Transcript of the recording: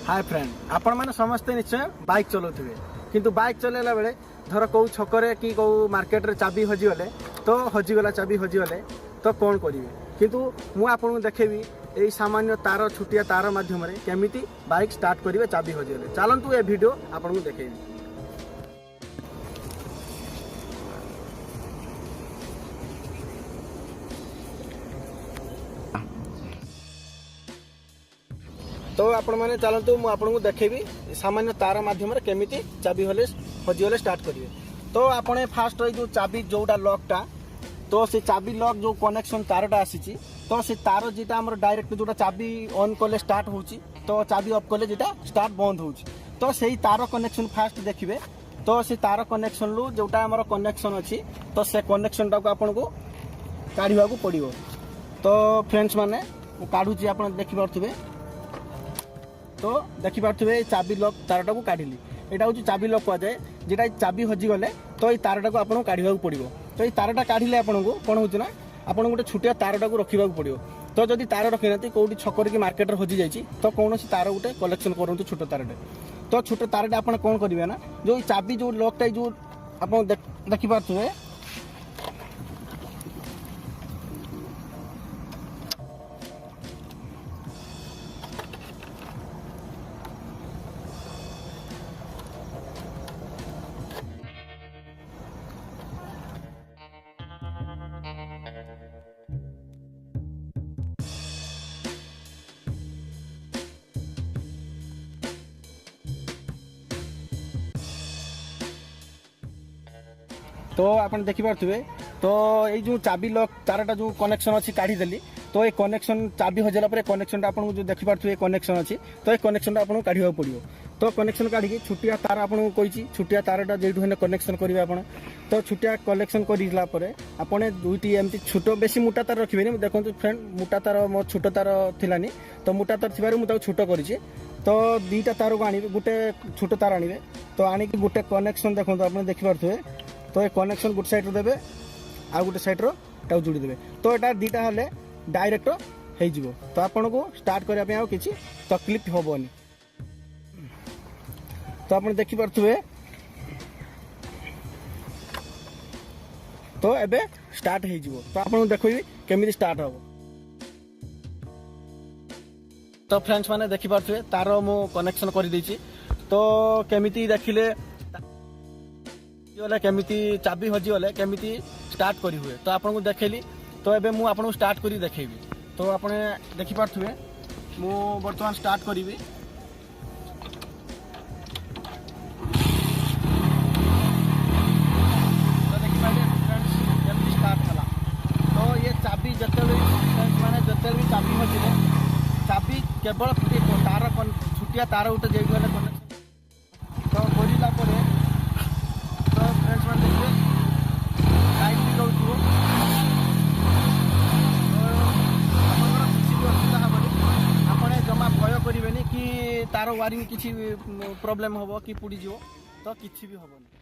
Hi friend, आपण मैंने समस्ते निश्चय बाइक चलाउथिबे किंतु बाइक चलेला बेले धर कौ छकरे कि कौ मार्केट रे चाबी हजिगले तो हजिगला चाबी हजिगले तो कौन करिवे किंतु मु आपन देखेबी एई सामान्य तार छुटिया तार माध्यम रे केमिति बाइक स्टार्ट करिवे चाबी हजिगले। चलंतु ए वीडियो आपन को देखेबी। तो आपण मैंने चलतु मुझे आपको देखेबी सामान्य तार माध्यम केमिति चाबी हले हजिगले स्टार्ट करिवे। तो आपने फास्ट जो चाबी जोटा लॉकटा तो से चाबी लॉक जो कनेक्शन तारटा आसी तो से तार जेटा हमर डायरेक्ट जोटा चाबी ऑन कले स्टार्ट होची तो चाबी ऑफ कले जेटा स्टार्ट बंद होची तो सही तार कनेक्शन फास्ट देखिबे। तो से तार कनेक्शन लु जोटा हमर कनेक्शन अछि तो से कनेक्शन टा को आपन को काढिबा को पड़िबो। तो फ्रेंड्स माने काढुची आपन देखि परथिबे। तो देखि पारे चाबी लॉक तारटा को काढ़ी यहाँ हूँ चाबी लॉक कहुए जेटा चाबी हजिगले तो ये तारटा को आपको काढ़ा पड़ो। तो ये तारटा काढ़ले आपको कौन हो आप गोटे छुटिया तारटा को रखा पड़ो। तो जदि तार रखी ना कौटी छक कि मार्केट हजि जाइए तो कौन तार गोटे कलेक्शन करूँ छोट तारटे। तो छोट तारटे आप कौन करेंगे ना जो चाबी जो लॉकटा जो आप देखिपे तो आप देखिपे। तो ये जो चाबी लॉक तारटा जो कनेक्शन अच्छी काढ़ीदेली तो ये कनेक्शन चाबी हजला कनेक्शन आपको जो देखिपे कनेक्शन अच्छी तो ये कनेक्शन आपको काढ़ा पड़ो। तो कनेक्शन काढ़ी छुटिया तार आपको कही छुटिया तारटा जेठू हेने कनेक्शन करेंगे आप तो छुटिया कलेक्शन कर आपने दुईटी एमती छोट बेसी मोटा तार रखिए। देखो फ्रेंड मोटा तार मो छोट तार थिलानी तो मोटा तार थी मुझे छोट कर तो दीटा तार को आने गोटे छोट तार आने तो आणिक गोटे कनेक्शन देखो आप देखिपे। तो ये कनेक्शन गोटे साइड देवे आ गोटे साइड रो जोड़ी देवे तो यहाँ दीटा हेले डायरेक्ट हो तो आपन को स्टार्ट करने किसी तकलीफ हेनी। तो आप देखिपे तो एबे स्टार्ट हो तो आपको देखिए केमी स्टार्ट हम। तो फ्रेंड्स माने देखिपे तार मु कनेक्शन कर देछि तो केमिति देखिले केमिति चाबी हजिगले केमिति स्टार्ट करी हुए तो आपको देखेली। तो एबे मु आपको स्टार्ट करी देखेबी। तो आपने देखिपे मु वर्तमान स्टार्ट करी चाबी जिते मैंने जिते भी चाबी हजिले चाबी केवल तार छुटिया तार गोटे जे कनेक्शन तो करला तो फ्रेंड्स मैंने देखिए लाइट भी रोक किसी भी असुविधा हेनी आपने जमा भय करेंगे कि तार वायरिंग किसी प्रॉब्लम हम कि पुड़ी तो किसी भी हेनी।